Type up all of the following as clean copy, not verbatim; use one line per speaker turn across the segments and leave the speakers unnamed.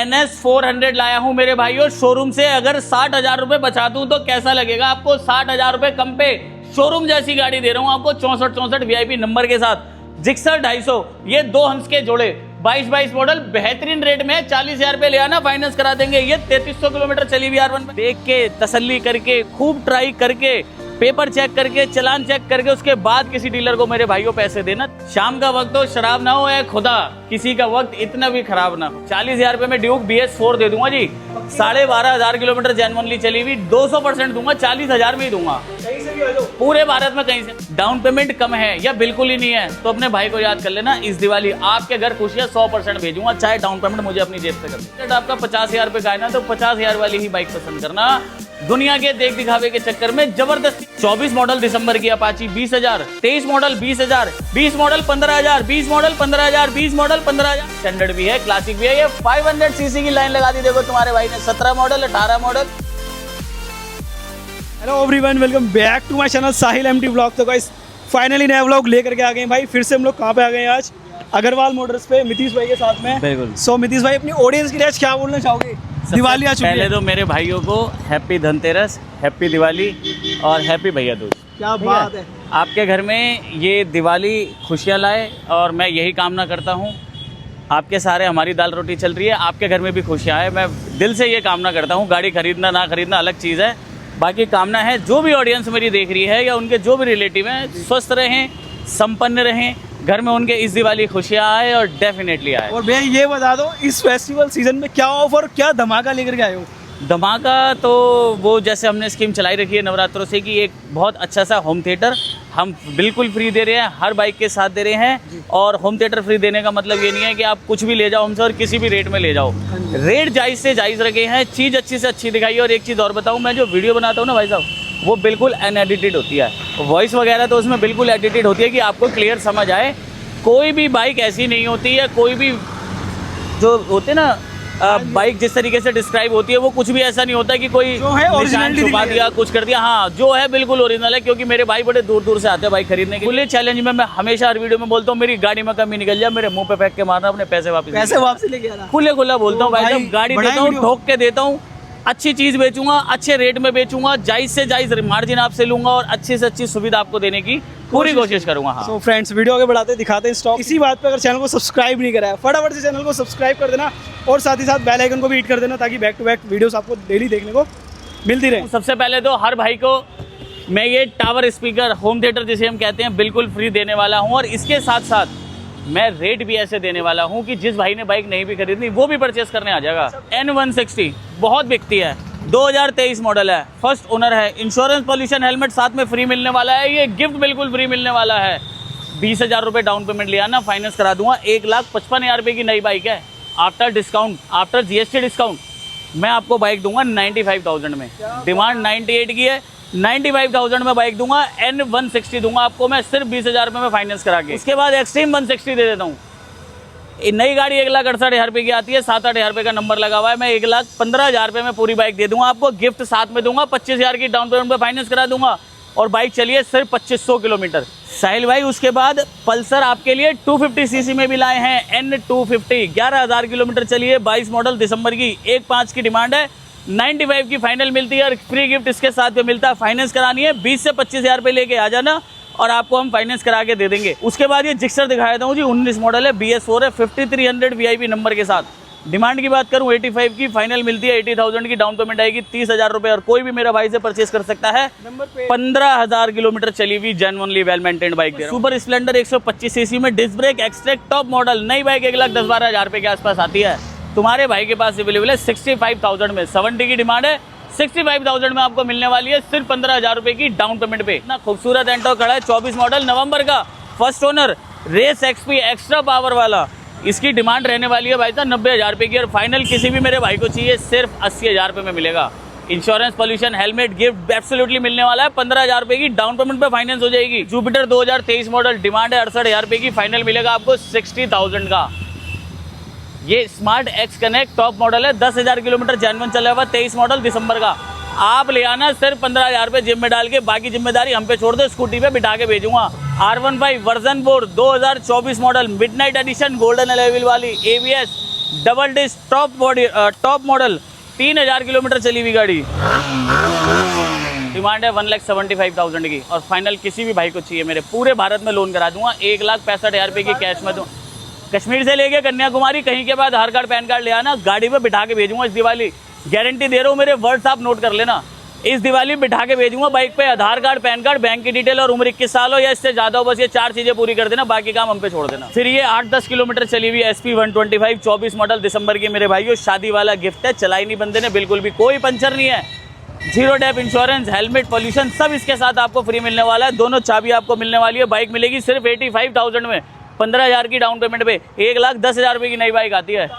NS 400 लाया हूं मेरे भाइयों शोरूम से। अगर 60,000 रुपए बचा दूं तो कैसा लगेगा आपको? 60,000 रुपए कम पे शोरूम जैसी गाड़ी दे रहा हूं आपको 64 VIP नंबर के साथ। जिक्सर 250, ये 2 हंस के जोड़े 22 मॉडल बेहतरीन रेट में 40,000 रुपए ले आना, फाइनेंस करा देंगे। ये 3300 किलोमीटर चली हुई R1 पे। देख के तसल्ली करके खूब ट्राई करके पेपर चेक करके चालान चेक करके उसके बाद किसी डीलर को मेरे भाइयों पैसे देना। शाम का वक्त हो शराब ना हो, खुदा किसी का वक्त इतना भी खराब ना हो। 40,000 रुपए में ड्यूक BS4 दे दूंगा जी। 12,500 किलोमीटर जेन्युइनली चली हुई, 200% दूंगा, 40,000 में ही दूंगा पूरे भारत में कहीं से। डाउन पेमेंट कम है या बिल्कुल ही नहीं है तो अपने भाई को याद कर लेना, इस दिवाली आपके घर खुशियां 100% भेजूंगा, चाहे डाउन पेमेंट मुझे अपनी जेब से कर। आपका 50,000 रुपए का है ना तो 50,000 वाली ही बाइक पसंद करना। दुनिया के देख दिखावे के चक्कर में जबरदस्ती 24 मॉडल दिसंबर की Apache 20,000, 23 model 20,000, 20 model 15,000, 20 model 15,000, 20 model 15,000। Standard भी है, क्लासिक भी है। ये 500 सीसी की लाइन लगा दी देखो तुम्हारे भाई ने। 17 model, 18 model.
Hello everyone, welcome back to my channel Sahil MT vlog. तो गाइस फाइनली नया व्लॉग लेकर के आ गए हैं भाई। फिर से हम लोग कहाँ पे आ गए हैं आज? अग्रवाल मोटर्स पे मितीश भाई के साथ में।
बिल्कुल।
सो मितीश भाई, अपनी ऑडियंस के लिए आज क्या बोलना चाहोगे? दिवाली आ चुकी है।
पहले तो मेरे भाइयों को हैप्पी धनतेरस, हैप्पी दिवाली और हैप्पी भैया दूज।
क्या बात है।
आपके घर में ये दिवाली खुशियाँ लाए और मैं यही कामना करता हूँ। आपके सारे हमारी दाल रोटी चल रही है, आपके घर में भी खुशियाँ आए, मैं दिल से ये कामना करता हूँ। गाड़ी खरीदना ना खरीदना अलग चीज़ है, बाकी कामना है जो भी ऑडियंस मेरी देख रही है या उनके जो भी रिलेटिव हैं स्वस्थ रहें, संपन्न रहें, घर में उनके इस दिवाली खुशियाँ आए और डेफिनेटली आए।
और भैया ये बता दो, इस फेस्टिवल सीजन में क्या ऑफर, क्या धमाका लेकर के आए हो?
धमाका तो वो जैसे हमने स्कीम चलाई रखी है नवरात्रों से कि एक बहुत अच्छा सा होम थिएटर हम बिल्कुल फ्री दे रहे हैं, हर बाइक के साथ दे रहे हैं। और होम थिएटर फ्री देने का मतलब ये नहीं है कि आप कुछ भी ले जाओ हमसे और किसी भी रेट में ले जाओ। रेट जायज़ से जायज़ रखे हैं, चीज़ अच्छी से अच्छी दिखाई। और एक चीज़ और बताऊँ, मैं जो वीडियो बनाता हूँ ना भाई साहब, वो बिल्कुल अनएडिटेड होती है। वॉइस वगैरह तो उसमें बिल्कुल एडिटेड होती है कि आपको क्लियर समझ आए। कोई भी बाइक ऐसी नहीं होती है, कोई भी जो होते ना बाइक जिस तरीके से डिस्क्राइब होती है वो कुछ भी ऐसा नहीं होता कि कोई
जो है
निशान छुपा दिया कुछ कर दिया। हाँ, जो है बिल्कुल ओरिजिनल है, क्योंकि मेरे भाई बड़े दूर दूर से आते हैं बाइक खरीदने के लिए। चैलेंज में मैं हमेशा हर वीडियो में बोलता हूँ, मेरी गाड़ी में कमी निकल जाए मेरे मुंह पे फेंक के मारना, अपने पैसे वापस
लेके आना।
खुले खुला बोलता हूँ भाई साहब, गाड़ी देता हूँ, ठोक के देता हूँ, अच्छी चीज़ बेचूंगा, अच्छे रेट में बेचूंगा, जायज़ से जायज़ मार्जिन आपसे लूंगा और अच्छी से अच्छी सुविधा आपको देने की पूरी कोशिश करूंगा। हाँ।
सो फ्रेंड्स, वीडियो आगे बढ़ाते दिखाते हैं स्टॉक। इसी बात पे अगर चैनल को सब्सक्राइब नहीं करा है, फटाफट से चैनल को सब्सक्राइब कर देना और साथ ही साथ बेल आइकन को भी हिट कर देना ताकि बैक टू बैक वीडियोस आपको डेली देखने को मिलती रहे।
सबसे पहले तो हर भाई को मैं ये टावर स्पीकर होम थिएटर जिसे हम कहते हैं बिल्कुल फ्री देने वाला हूँ। और इसके साथ साथ मैं रेट भी ऐसे देने वाला हूँ कि जिस भाई ने बाइक नहीं भी खरीदनी वो भी परचेस करने आ जाएगा। N160 बहुत बिकती है, 2023 मॉडल है, फर्स्ट ओनर है, इंश्योरेंस पॉल्यूशन हेलमेट साथ में फ्री मिलने वाला है। ये गिफ्ट बिल्कुल फ्री मिलने वाला है। 20,000 रुपये डाउन पेमेंट लिया ना, फाइनेंस करा दूंगा। 1,55,000 रुपये की नई बाइक है, after discount, after GST discount मैं आपको बाइक दूंगा 95,000 में। डिमांड 98 की है, 95,000 में बाइक दूंगा। N160 दूंगा आपको मैं सिर्फ 20,000 रुपये में फाइनेंस करा के। उसके बाद एक्सट्रीम 160 दे देता हूँ। नई गाड़ी 1,68,000 रुपये की आती है, 7-8 रुपये का नंबर लगा हुआ है। मैं 1,15,000 रुपये में पूरी बाइक दे दूंगा आपको, गिफ्ट साथ में दूंगा। 25,000 की डाउन पेमेंट पे फाइनेंस करा दूंगा और बाइक चलिए सिर्फ 2500 किलोमीटर। साहिल भाई, उसके बाद पल्सर आपके लिए 250 सीसी में भी लाए हैं, N250, 11,000 किलोमीटर चलिए, 22 मॉडल दिसंबर की, 1,5 की डिमांड है, 95 की फाइनल मिलती है और फ्री गिफ्ट इसके साथ में मिलता है। फाइनेंस करानी है 20 से 25,000 रुपये लेके आ जाना और आपको हम फाइनेंस करा के दे देंगे। उसके बाद ये जिक्सर दिखाया था जी, 19 मॉडल है, BS4 है, 5300 VIP नंबर के साथ। डिमांड की बात करूं 85 की, फाइनल मिलती है 80,000 की, डाउन पेमेंट आएगी 30,000 रुपये और कोई भी मेरा भाई से परचेस कर सकता है। 15,000 किलोमीटर चली हुई genuinely well maintained bike. Super Splendor 125 CC में disc brake Xtec top model, नई बाइक 1,10,12,000 रुपये के आसपास आती है। तुम्हारे भाई के पास अवेलेबल है 65,000 में। 70 की डिमांड है, 65,000 में आपको मिलने वाली है सिर्फ 15,000 रुपये की डाउन पेमेंट पे। इतना खूबसूरत एंटो खड़ा है, 24 मॉडल, नवंबर का, first owner, race XP extra power वाला। इसकी डिमांड रहने वाली है भाई साहब 90,000 रुपये की और फाइनल किसी भी मेरे भाई को चाहिए सिर्फ 80,000 रुपये में मिलेगा। Insurance pollution helmet gift absolutely मिलने वाला है। 15,000 रुपये की डाउन पेमेंट पे फाइनेंस हो जाएगी। जुपिटर 2023 मॉडल, डिमांड है 68,000 रुपये की, फाइनल मिलेगा आपको 60,000 का। ये smart X connect top model है, 10,000 किलोमीटर जेन्युइन चला हुआ, 23 मॉडल दिसंबर का। आप ले आना सिर्फ 15,000 रुपये जिम में डाल के, बाकी जिम्मेदारी हम पे छोड़ दो, स्कूटी पे बिठा के भेजूंगा। R15 version 4 2024 model, midnight edition, golden level वाली, ABS double disc top model 3000 kilometre चली हुई गाड़ी, डिमांड है 1,75,000 की और फाइनल किसी भी भाई को चाहिए मेरे पूरे भारत में लोन करा दूंगा। 1,65,000 रुपये की कैश में दूँ। कश्मीर से लेके कन्याकुमारी कहीं के बाद आधार कार्ड पैन कार्ड ले आना, गाड़ी पे बिठा के भेजूंगा इस दिवाली, गारंटी दे रहा हूँ। मेरे वर्ड्स आप नोट कर लेना, इस दिवाली बिठा के भेजूंगा बाइक पे, आधार कार्ड पैन कार्ड बैंक की डिटेल और उम्र 21 साल हो या इससे ज्यादा हो, बस ये 4 चीजें पूरी कर देना, बाकी काम हम पे छोड़ देना। फिर ये 8-10 किलोमीटर चली हुई SP 125 24 मॉडल दिसंबर की मेरे भाइयों, शादी वाला गिफ्ट है, चलाई नहीं बंदे ने बिल्कुल भी, कोई पंचर नहीं है, 0 डेप इंश्योरेंस, हेलमेट, पॉल्यूशन सब इसके साथ आपको फ्री मिलने वाला है। दोनों चाबी आपको मिलने वाली है। बाइक मिलेगी सिर्फ 85,000 में, 15,000 की डाउन पेमेंट पे, 1,10,000 रुपये की नई बाइक आती है।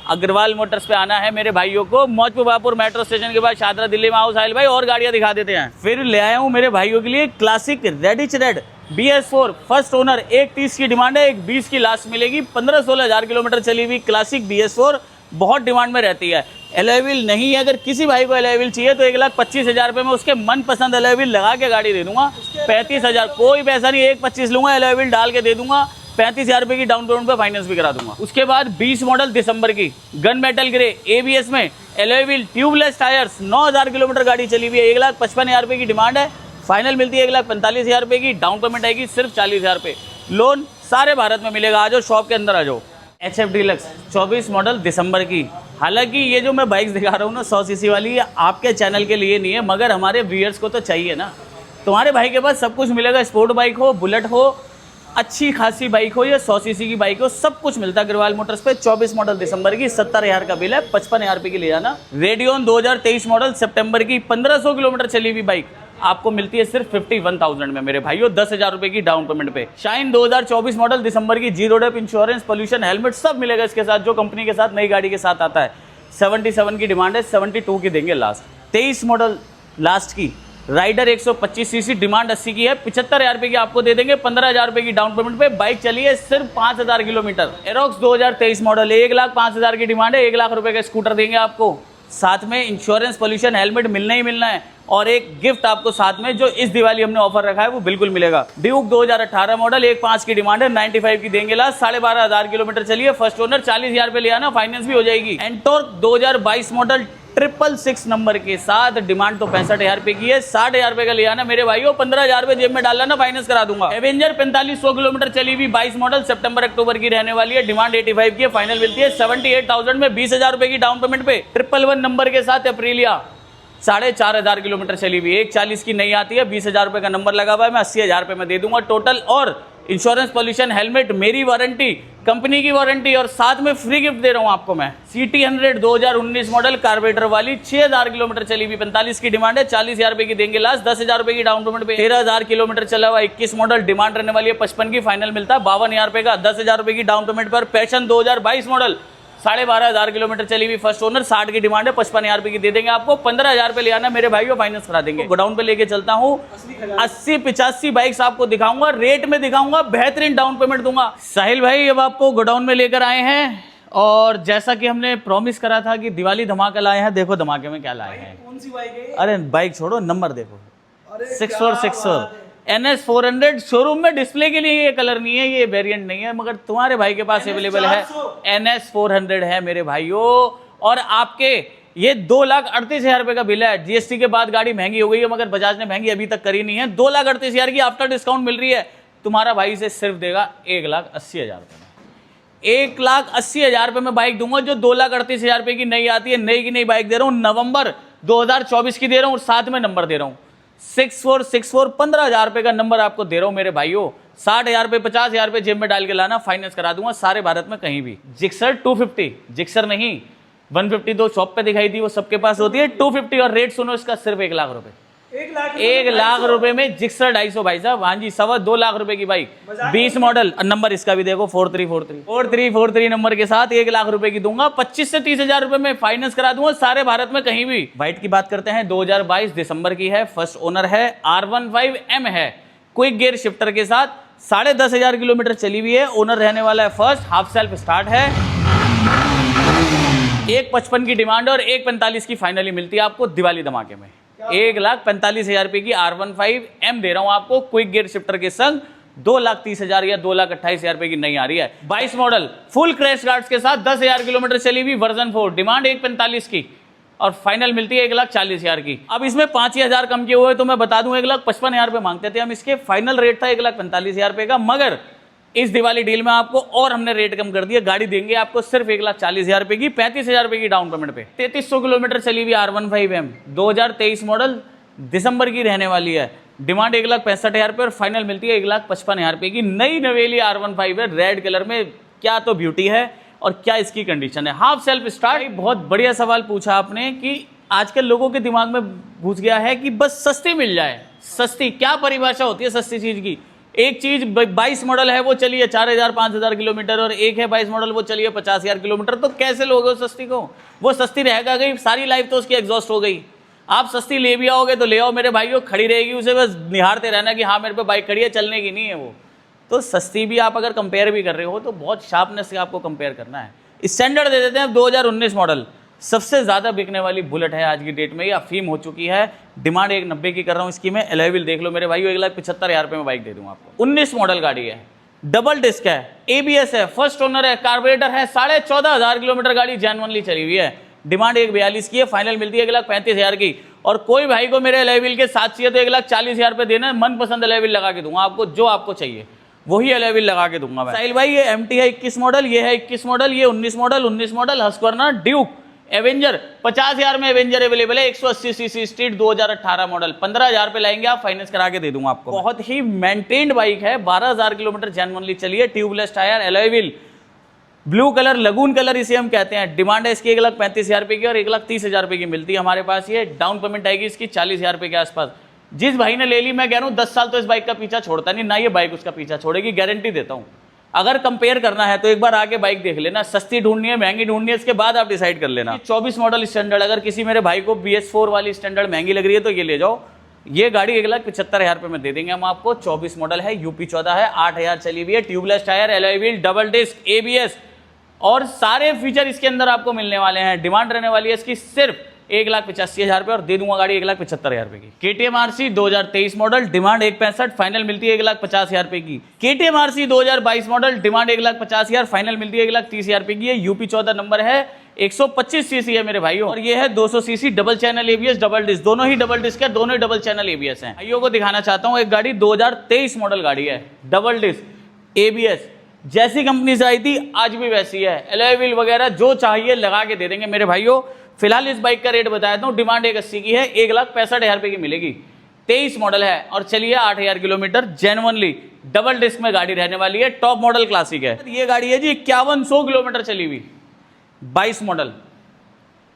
अग्रवाल मोटर्स पे आना है मेरे भाइयों को, मौजपुर मेट्रो स्टेशन के बाद शादरा दिल्ली में आओ साहिल भाई, और गाड़ियां दिखा देते हैं। फिर ले आया हूँ मेरे भाइयों के लिए classic reddish red BS4 first owner, 1,30 की डिमांड है, 1,20 की लास्ट मिलेगी। 15-16,000 किलोमीटर चली हुई क्लासिक BS4 बहुत डिमांड में रहती है। अलॉय व्हील नहीं है, अगर किसी भाई को अलॉय व्हील चाहिए तो 1,25,000 रुपये में उसके मनपसंद अलॉय व्हील लगा के गाड़ी दे दूंगा। 35,000 कोई पैसा नहीं, 1,25 लूंगा, अलॉय व्हील डाल के दे दूंगा। 35,000 रुपये की डाउन पेमेंट पे फाइनेंस भी करा दूंगा। उसके बाद 20 मॉडल दिसंबर की गन मेटल ग्रे ABS में, alloy wheel, tubeless tyres, 9,000 kilometre गाड़ी चली हुई है, 1,55,000 रुपये की डिमांड है, फाइनल मिलती है 1,45,000 रुपये की, डाउन पेमेंट आएगी सिर्फ 40,000 रुपये, लोन सारे भारत में मिलेगा। आ जाओ शॉप के अंदर आ जाओ। HF डीलक्स 24 मॉडल दिसंबर की, हालांकि ये जो मैं बाइक्स दिखा रहा हूँ ना 100 सीसी वाली, ये आपके चैनल के लिए नहीं है, मगर हमारे व्यूअर्स को तो चाहिए ना। तुम्हारे भाई के पास सब कुछ मिलेगा, स्पोर्ट बाइक हो, बुलेट हो, अच्छी खासी बाइक हो या 100 सीसी की बाइक हो, सब कुछ मिलता है अग्रवाल मोटर्स पे। 24 मॉडल दिसंबर की, 70,000 का बिल है, 55,000 रुपये की ले जाना। रेडियन 2023 मॉडल सितंबर की, 1500 किलोमीटर चली हुई बाइक आपको मिलती है सिर्फ 51,000 में मेरे भाइयों, 10,000 रुपये की डाउन पेमेंट पे। शाइन 2024 मॉडल दिसंबर की, 0 डेप इंश्योरेंस, पॉल्यूशन, हेलमेट सब मिलेगा इसके साथ, जो कंपनी के साथ नई गाड़ी के साथ आता है। 77 की डिमांड है, 72 की देंगे लास्ट। 23 मॉडल लास्ट की राइडर 125 सीसी, डिमांड 80 की है, 75,000 रुपये की आपको दे देंगे, 15,000 रुपये की डाउन पेमेंट पे। बाइक चली है सिर्फ 5,000 किलोमीटर। एरोक्स 2023 मॉडल, 1,05,000 की डिमांड है, 1,00,000 रुपये का स्कूटर देंगे आपको, साथ में इंश्योरेंस, पॉल्यूशन, हेलमेट मिलना ही मिलना है, और एक गिफ्ट आपको साथ में जो इस दिवाली हमने ऑफर रखा है वो बिल्कुल मिलेगा। ड्यूक 2018 मॉडल, 1,5 की डिमांड है, 95 की देंगे लास्ट, 12,500 किलोमीटर चली है, फर्स्ट ओनर, 40,000 रुपये ले आना, फाइनेंस भी हो जाएगी। एंटॉर्क 2022 मॉडल 666 नंबर के साथ, डिमांड तो 65,000 रुपये की है, 60,000 रुपये का ले आना मेरे भाइयों, 15,000 रुपये जेब में डालना ना, फाइनेंस करा दूंगा। एवेंजर 4500 किलोमीटर चली हुई 22 मॉडल, सितंबर अक्टूबर की रहने वाली है, डिमांड 85 की है, फाइनल मिलती है 78,000 में, 20,000 रुपये की डाउन पेमेंट पे। 111 नंबर के साथ अप्रीलिया 4,500 किलोमीटर चली हुई, 1,40 की नहीं आती है, 20,000 रुपये का नंबर लगा हुआ है, मैं 80,000 रुपये में दे दूंगा टोटल, और इंश्योरेंस, पॉल्यूशन, हेलमेट, मेरी वारंटी, कंपनी की वारंटी, और साथ में फ्री गिफ्ट दे रहा हूं आपको मैं। CT 100 2019 मॉडल कार्बोरेटर वाली, 6,000 किलोमीटर चली हुई, 45 की डिमांड है, 40,000 रुपये की देंगे लास्ट, 10,000 रुपये की डाउन पेमेंट पे। 13,000 किलोमीटर चला हुआ 21 मॉडल, डिमांड रहने वाली है 55 की, फाइनल मिलता है 52,000 रुपये का, 10,000 रुपये की डाउन पेमेंट पर। पैशन 2022 मॉडल, 12,500 किलोमीटर चली हुई, फर्स्ट ओनर, 60 की डिमांड है, 55,000 रुपये की दे देंगे आपको, 15,000 रुपये ले आना मेरे भाइयों, फाइनेंस करा देंगे। गोडाउन पे लेके चलता हूँ, 80-85 बाइक्स आपको दिखाऊंगा, रेट में दिखाऊंगा, बेहतरीन डाउन पेमेंट दूंगा। साहिल भाई अब आपको गोडाउन में लेकर आए हैं, और जैसा कि हमने प्रॉमिस करा था कि दिवाली धमाका लाए हैं, देखो धमाके में क्या लाए हैं।
कौन सी बाइक है?
अरे बाइक छोड़ो, नंबर देखो, 6464 NS 400। शोरूम में डिस्प्ले के लिए ये कलर नहीं है, ये वेरिएंट नहीं है, मगर तुम्हारे भाई के पास अवेलेबल है। NS 400 है मेरे भाइयों, और आपके ये 2,38,000 रुपये का बिल है। GST के बाद गाड़ी महंगी हो गई है, मगर बजाज ने महंगी अभी तक करी नहीं है। 2,38,000 की आफ्टर डिस्काउंट मिल रही है, तुम्हारा भाई से सिर्फ देगा 1,80,000 रुपये में। 1,80,000 रुपये में बाइक दूंगा, जो 2,38,000 रुपये की नई आती है। नई की नई बाइक दे रहा हूँ, नवंबर 2024 की दे रहा हूँ, और साथ में नंबर दे रहा हूँ 6464, 15,000 रुपये का नंबर आपको दे रहा हूँ मेरे भाइयों। 60,000 रुपये, 50,000 रुपये जेब में डाल के लाना, फाइनेंस करा दूंगा सारे भारत में कहीं भी। जिक्सर 250, जिक्सर नहीं 150 तो शॉप पे दिखाई थी, वो सबके पास होती है, 250, और रेट सुनो इसका सिर्फ 1,00,000 रुपये। 1,00,000 रुपए में जिक्सर 250 भाई साहब, हाँ जी, 2.25 लाख रुपए की बाइक, 20 मॉडल, नंबर इसका भी देखो 4343 नंबर के साथ 1,00,000 रुपए की दूंगा, 25 से 30,000 रुपए में फाइनेंस करा दूंगा सारे भारत में कहीं भी। व्हाइट की बात करते हैं, 2022 दिसंबर की है, फर्स्ट ओनर है, R15M है, क्विक गियर शिफ्टर के साथ, 10,500 किलोमीटर चली हुई है, ओनर रहने वाला है फर्स्ट, हाफ सेल्फ स्टार्ट है, 1,55 की डिमांड और 1,45 की फाइनली मिलती है आपको दिवाली धमाके में। 1,45,000 रुपए की R15M दे रहा हूं आपको, क्विक गियर शिफ्टर के संग, 2,30,000 या 2,28,000 रुपए की नहीं आ रही है। 22 मॉडल फुल क्रैश गार्ड्स के साथ 10,000 किलोमीटर चली हुई वर्जन 4, डिमांड 1,45 की और फाइनल मिलती है 1,40,000 की। अब इसमें 5,000 कम किए हुए तो मैं बता दूं 1,55,000 रुपए मांगते थे हम, इसके फाइनल रेट था 1,45,000 रुपए का, मगर इस दिवाली डील में आपको और हमने रेट कम कर दिया, गाड़ी देंगे आपको सिर्फ 1,40,000 रुपए की, 35,000 रुपए की डाउन पेमेंट पे। 3300 किलोमीटर चली हुई R15M 2023 मॉडल दिसंबर की रहने वाली है, डिमांड 1,65,000 रुपये और फाइनल मिलती है 1,55,000 रुपए की। नई नवेली R15 है रेड कलर में, क्या तो ब्यूटी है और क्या इसकी कंडीशन है। Half self start. बहुत बढ़िया सवाल पूछा आपने कि आजकल लोगों के दिमाग में घुस गया है कि बस सस्ती मिल जाए। सस्ती क्या परिभाषा होती है सस्ती चीज की? एक चीज 22 मॉडल है वो चलिए 4,000-5,000 किलोमीटर और एक है 22 मॉडल वो चलिए 50,000 किलोमीटर, तो कैसे लोगे उस सस्ती को? वो सस्ती रहेगा गई सारी लाइफ तो उसकी एग्जॉस्ट हो गई। आप सस्ती ले भी आओगे तो ले आओ मेरे भाइयों, खड़ी रहेगी, उसे बस निहारते रहना कि हाँ मेरे पे बाइक खड़ी है, चलने की नहीं है वो। तो सस्ती भी आप अगर कंपेयर भी कर रहे हो तो बहुत शार्पनेस से आपको कंपेयर करना है। स्टैंडर्ड दे देते हैं 2019 मॉडल, सबसे ज़्यादा बिकने वाली बुलेट है आज की डेट में, ये अफीम हो चुकी है, डिमांड 1,90 की कर रहा हूँ इसकी मैं। अलॉय व्हील देख लो मेरे भाई, 1,75,000 रुपये में बाइक दे दूँगा आपको। 19 मॉडल गाड़ी है, डबल डिस्क है, ABS है, फर्स्ट ओनर है, कार्बोरेटर है, 14,500 किलोमीटर गाड़ी जेन्युइनली चली हुई है, डिमांड 1,42 की है, फाइनल मिलती है 1,35,000 की। और कोई भाई को मेरे अलॉय व्हील के साथ चाहिए तो 1,40,000 रुपये देना, मनपसंद अलॉय व्हील लगा के दूंगा आपको, जो आपको चाहिए वही अलॉय व्हील लगा के दूंगा मैं। साहिल भाई ये MT है 21 मॉडल, ये है 21 मॉडल, ये 19 मॉडल हस्क्वर्ना ड्यूक एवेंजर 50,000 में एवेंजर अवेलेबल है, 180 सीसी स्ट्रीट 2018 मॉडल, 15,000 पे लाएंगे आप, फाइनेंस करा के दे दूंगा आपको। बहुत ही मेंटेन्ड बाइक है, 12,000 किलोमीटर जेन्युइनली चली है, tubeless tyre, alloy wheel, blue colour, lagoon colour इसे हम कहते हैं। डिमांड है इसकी 1,35,000 रुपये की और 1,30,000 रुपये की मिलती है हमारे पास। ये डाउन पेमेंट आएगी इसकी 40,000 रुपये के आसपास। जिस भाई ने ले ली मैं कह रहा हूँ 10 साल तो इस बाइक का पीछा छोड़ता नहीं, ना ये बाइक उसका पीछा छोड़ेगी, गारंटी देता हूँ। अगर कंपेयर करना है तो एक बार आके बाइक देख लेना, सस्ती ढूंढनी है महंगी ढूंढनी है इसके बाद आप डिसाइड कर लेना। 24 मॉडल स्टैंडर्ड, अगर किसी मेरे भाई को BS4 वाली स्टैंडर्ड महंगी लग रही है तो ये ले जाओ, ये गाड़ी 1,75,000 रुपये में दे देंगे हम आपको। 24 मॉडल है, UP 14 है, 8,000 चली हुई है, tubeless tyre, alloy wheel, double disc, ABS और सारे फीचर इसके अंदर आपको मिलने वाले हैं। डिमांड रहने वाली है इसकी सिर्फ 1,85,000 रुपये और दे दूंगा गाड़ी 1,75,000 रुपये की। KTM RC 2023 model, demand 1,65,000, final मिलती है 1,50,000 रुपये की। KTM RC 2022 model, demand 1,50,000, final मिलती है 1,30,000 रुपये की। ये UP 14 नंबर है, 125 सीसी है मेरे भाइयों और ये है 200 CC double channel ABS, double disc, दोनों ही डबल डिस्क है, दोनों ही डबल चैनल ABS हैं। भाइयों को दिखाना चाहता हूँ एक गाड़ी 2023 मॉडल गाड़ी है, डबल डिस्क ABS, जैसी कंपनी से आई थी आज भी वैसी है, अलॉय व्हील वगैरह जो चाहिए लगा के दे देंगे मेरे भाइयों। फिलहाल इस बाइक का रेट बताया था, डिमांड 1,80 की है, 1,65,000 रुपये की मिलेगी। 23 मॉडल है और चलिए 8,000 किलोमीटर जेन्युइनली डबल डिस्क में गाड़ी रहने वाली है, टॉप मॉडल क्लासिक है। ये गाड़ी है जी 5100 किलोमीटर चली हुई, 22 मॉडल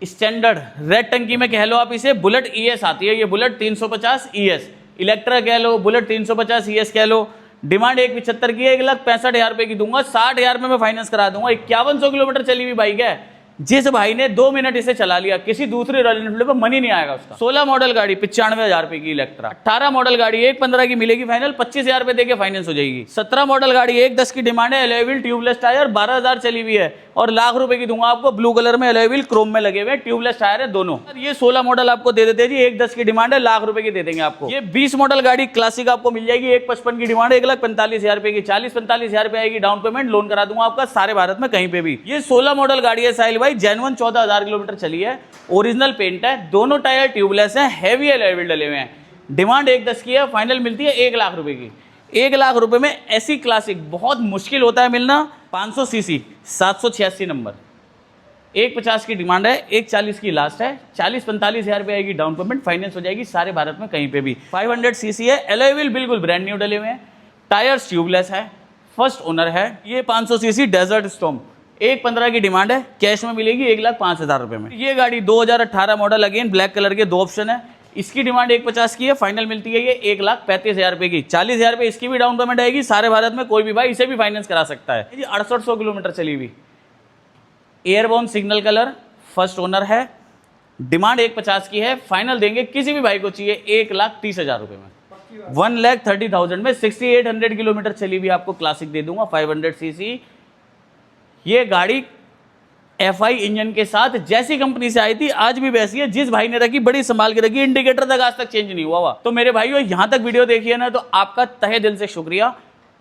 स्टैंडर्ड रेड टंकी में कह लो आप इसे। बुलेट ES आती है, ये बुलेट 350 ES, इलेक्ट्रा कह लो, बुलेट 350 ES कह लो। डिमांड 1,75 की है, 1,65,000 रुपये की दूंगा, 60,000 में मैं फाइनेंस करा दूंगा। 5100 किलोमीटर चली हुई बाइक है, जिस भाई ने 2 मिनट इसे चला लिया किसी दूसरे रॉयल एनफील्ड पे मनी नहीं आएगा उसका। 16 मॉडल गाड़ी 95,000 रुपए की इलेक्ट्रा, 18 मॉडल गाड़ी 1,15 की मिलेगी फाइनल, 25,000 रुपए देके फाइनेंस हो जाएगी। 17 मॉडल गाड़ी 1,10 की डिमांड है, अलॉय व्हील, ट्यूबलेस टायर, 12,000 चली हुई है और लाख रुपए की दूंगा आपको। ब्लू कलर में अलॉय व्हील, क्रोम में लगे हुए, ट्यूबलेस टायर है दोनों। ये 16 मॉडल आपको दे देते हैं जी, 1,10 की डिमांड है, लाख रुपए की दे देंगे आपको। ये 20 मॉडल गाड़ी क्लासिक आपको मिल जाएगी, 1,55 की डिमांड है, 1,45,000 रुपए की, 40-45,000 रुपए आएगी डाउन पेमेंट, लोन करा दूंगा आपका सारे भारत में कहीं पे भी। ये 16 मॉडल गाड़ी है साहिल भाई, जेन्युइन 14,000 किलोमीटर चली है, ओरिजिनल पेंट है, दोनों टायर ट्यूबलेस हैं, हैवी अलॉय व्हील डले हुए हैं। डिमांड 1,10 की है, फाइनल मिलती है 1 लाख रुपए की। 1 लाख रुपए में ऐसी क्लासिक बहुत मुश्किल होता है मिलना। 500 सीसी 786 नंबर, 1,50 की डिमांड है, 1,40 की लास्ट है, 40-45,000 रुपए आएगी डाउन पेमेंट, फाइनेंस हो जाएगी सारे भारत में कहीं पे भी। 500 सीसी है, अलॉय व्हील बिल्कुल ब्रांड न्यू डले हुए हैं, टायर्स ट्यूबलेस है, फर्स्ट ओनर है। ये 500 सीसी डेजर्ट स्टॉर्म 1,15 की डिमांड है, कैश में मिलेगी 1,05,000 रुपए में। ये गाड़ी 2018 मॉडल, अगेन ब्लैक कलर के 2 ऑप्शन है, इसकी डिमांड 1,50 की है, फाइनल मिलती है ये 1,35,000 रुपए की। 40,000 रुपए इसकी भी डाउन पेमेंट आएगी, सारे भारत में कोई भी भाई इसे भी फाइनेंस करा सकता है। ये 6800 किलोमीटर चली हुई, airborne signal colour, first owner है, डिमांड 1,50 की है, फाइनल देंगे किसी भी भाई को चाहिए 1,30,000 रुपए में, 1,30,000 में। 6,800 किलोमीटर चली हुई आपको क्लासिक दे दूंगा, 500 सीसी। ये गाड़ी FI इंजन के साथ जैसी कंपनी से आई थी आज भी वैसी है, जिस भाई ने रखी बड़ी संभाल के रखी, इंडिकेटर तक आज तक चेंज नहीं हुआ। तो मेरे भाइयों यहाँ तक वीडियो देखिए ना, तो आपका तहे दिल से शुक्रिया।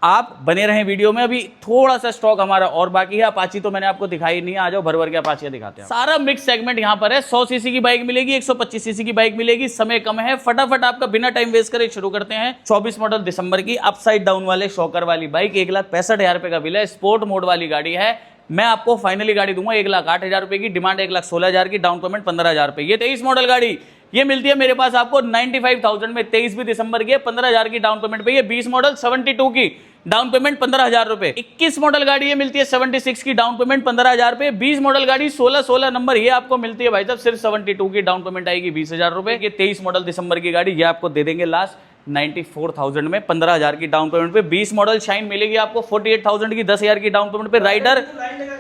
आप बने रहें वीडियो में। अभी थोड़ा सा स्टॉक हमारा और बाकी है। अपाची तो मैंने आपको दिखाई नहीं है, आ जाओ भर भर के अपाची दिखाते हैं। सारा मिक्स सेगमेंट यहाँ पर है। 100 सीसी की बाइक मिलेगी, 125 सीसी की बाइक मिलेगी। समय कम है, फटाफट आपका बिना टाइम वेस्ट करे शुरू करते हैं। 24 मॉडल दिसंबर की अपसाइड डाउन वाले शॉकर वाली बाइक 1,65,000 रुपए का बिल है। स्पोर्ट मोड वाली गाड़ी है। मैं आपको फाइनली गाड़ी दूंगा 1,08,000 रुपए की, डिमांड 1,16,000 की, डाउन पेमेंट 15,000 रुपए। ये 23 मॉडल गाड़ी ये मिलती है मेरे पास आपको 95,000 में। 23 भी दिसंबर की 15,000 की डाउन पेमेंट पे। ये 20 मॉडल 72 की डाउन पेमेंट 15,000 रुपए। 21 मॉडल गाड़ी ये मिलती है 76 की डाउन पेमेंट 15,000 रुपए। 20 मॉडल गाड़ी 16 नंबर ये आपको मिलती है भाई साहब सिर्फ 72 की डाउन पेमेंट आएगी 20,000 रुपए। ये 23 मॉडल दिसंबर की गाड़ी ये आपको दे देंगे लास्ट 94,000 में, 15,000 की डाउन पेमेंट पे। 20 मॉडल शाइन मिलेगी आपको 48,000 की 10,000 की डाउन पेमेंट पे। राइडर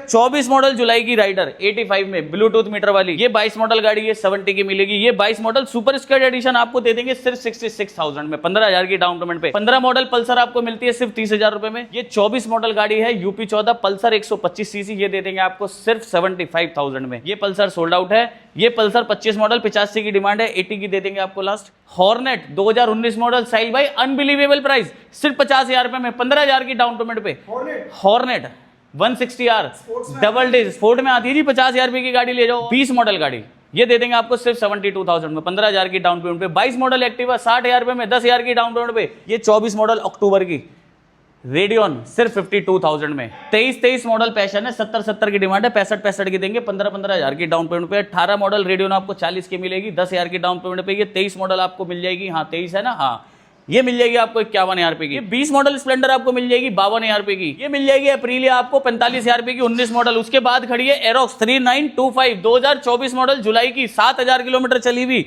24 मॉडल जुलाई की राइडर 85 में ब्लूटूथ मीटर वाली ये 22 मॉडल गाड़ी ये 70 की मिलेगी। ये 22 मॉडल सुपर स्कर्ट एडिशन आपको दे देंगे सिर्फ 66,000 में, 15,000 की डाउन पेमेंट पे। 15 मॉडल पल्सर आपको मिलती है सिर्फ 30,000 रुपए में। ये 24 मॉडल गाड़ी है यूपी 14 पल्सर 125 सीसी ये दे देंगे आपको सिर्फ 75,000 में। ये पल्सर सोल्ड आउट है। ये पल्सर 25 मॉडल 85 की डिमांड है, 80 की दे देंगे आपको लास्ट। हॉर्नेट 2019 मॉडल साहिल भाई अनबिलीवेबल प्राइस सिर्फ 50,000 रुपए में, 15,000 की डाउन पेमेंट पे। Hornet 160R double disc sport में आती है जी, 50,000 रुपए की गाड़ी ले जाओ। 20 मॉडल गाड़ी ये दे देंगे आपको सिर्फ 72,000 में, 15,000 की डाउन पेमेंट पे। 22 मॉडल एक्टिवा 60,000 रुपए में, 10,000 की डाउन पेमेंट पे। ये 24 मॉडल अक्टूबर की रेडियन सिर्फ 52,000 में। 23 मॉडल पैशन है 70 की डिमांड है, 65 की देंगे, 15,000 की डाउन पेमेंट पे। 18 मॉडल रेडियन आपको 40 की मिलेगी, 10,000 की डाउन पेमेंट पे। ये 23 मॉडल आपको मिल जाएगी, हाँ 23 है ना, हाँ ये मिल जाएगी आपको 51,000 रुपए की। 20 मॉडल स्प्लेंडर आपको मिल जाएगी 52,000 रुपए की। ये मिल जाएगी अप्रीलिया आपको 45,000 रुपए की 19 मॉडल। उसके बाद खड़ी है एरोक्स 3925 2024 मॉडल जुलाई की 7,000 किलोमीटर चली हुई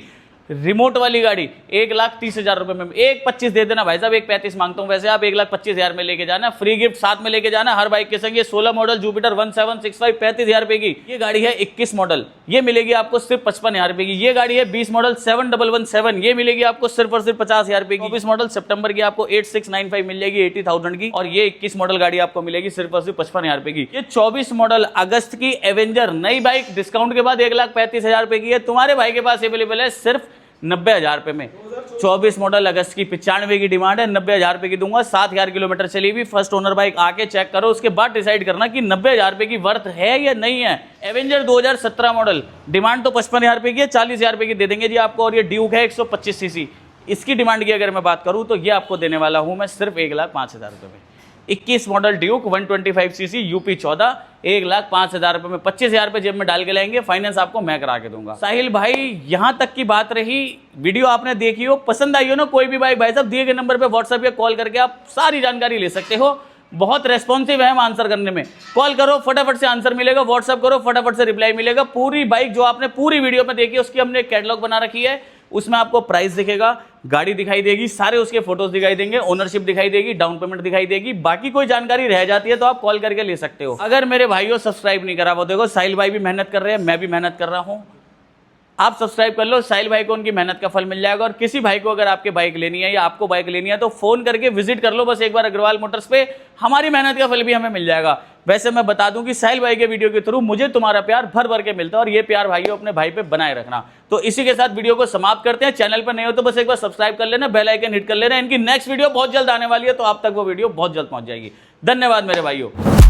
रिमोट वाली गाड़ी 1,30,000 रुपए में। 1,25 दे देना भाई साहब, 1,35 मांगता हूं वैसे। आप 1,25,000 में लेके जाना, फ्री गिफ्ट साथ में लेके जाना हर बाइक के संग। ये 16 मॉडल जुपिटर 1765 35,000 रुपए की। ये गाड़ी है 21 मॉडल ये मिलेगी आपको सिर्फ 55,000 रुपए की। ये गाड़ी है 20 मॉडल 7117 ये मिलेगी आपको सिर्फ और सिर्फ 50,000 रुपए की। 24 मॉडल सितंबर की आपको 8695 मिल जाएगी 80,000 की। और ये 21 मॉडल गाड़ी आपको मिलेगी सिर्फ और सिर्फ 55,000 रुपए की। ये 24 मॉडल अगस्त की एवेंजर नई बाइक डिस्काउंट के बाद 1,35,000 रुपए की है। तुम्हारे भाई के पास अवेलेबल है सिर्फ 90,000 रुपए में। 24 मॉडल अगस्त की 95 की डिमांड है, 90,000 रुपए की दूंगा। 7,000 किलोमीटर चली हुई फर्स्ट ओनर बाइक। आके चेक करो, उसके बाद डिसाइड करना कि 90,000 रुपए की वर्थ है या नहीं है। एवेंजर 2017 मॉडल डिमांड तो 55,000 रुपए की है, 40,000 रुपए की दे देंगे जी आपको। और ये ड्यूक है 125 सीसी, इसकी डिमांड की अगर मैं बात करूं तो ये आपको देने वाला हूं मैं सिर्फ 1,05,000 रुपए में। 21 मॉडल ड्यूक 125 सीसी यूपी 14 1,05,000 रुपए में। 25,000 रुपए जेब में डाल के लाएंगे, फाइनेंस आपको मैं करा के दूंगा। साहिल भाई यहां तक की बात रही, वीडियो आपने देखी हो, पसंद आई हो ना कोई भी बाइक, भाई साहब दिए गए नंबर पे व्हाट्सएप या कॉल करके आप सारी जानकारी ले सकते हो। बहुत रेस्पॉन्सिव है हम आंसर करने में। कॉल करो फटाफट से आंसर मिलेगा, व्हाट्सएप करो फटाफट से रिप्लाई मिलेगा। पूरी बाइक जो आपने पूरी वीडियो में देखी उसकी हमने कैटलॉग बना रखी है, उसमें आपको प्राइस दिखेगा, गाड़ी दिखाई देगी, सारे उसके फोटोज दिखाई देंगे, ओनरशिप दिखाई देगी, डाउन पेमेंट दिखाई देगी। बाकी कोई जानकारी रह जाती है तो आप कॉल करके ले सकते हो। अगर मेरे भाइयों सब्सक्राइब नहीं करा, वो देखो साहिल भाई भी मेहनत कर रहे हैं, मैं भी मेहनत कर रहा हूं। आप सब्सक्राइब कर लो, साहिल भाई को उनकी मेहनत का फल मिल जाएगा। और किसी भाई को अगर आपके बाइक लेनी है या आपको बाइक लेनी है तो फोन करके विजिट कर लो बस एक बार अग्रवाल मोटर्स पे, हमारी मेहनत का फल भी हमें मिल जाएगा। वैसे मैं बता दूं कि साहिल भाई के वीडियो के थ्रू मुझे तुम्हारा प्यार भर भर के मिलता है, और ये प्यार भाइयों अपने भाई पे बनाए रखना। तो इसी के साथ वीडियो को समाप्त करते हैं। चैनल पर नए हो तो बस एक बार सब्सक्राइब कर लेना, बेल आइकन हिट कर लेना। इनकी नेक्स्ट वीडियो बहुत जल्द आने वाली है, तो आप तक वो वीडियो बहुत जल्द पहुंच जाएगी। धन्यवाद मेरे भाइयों।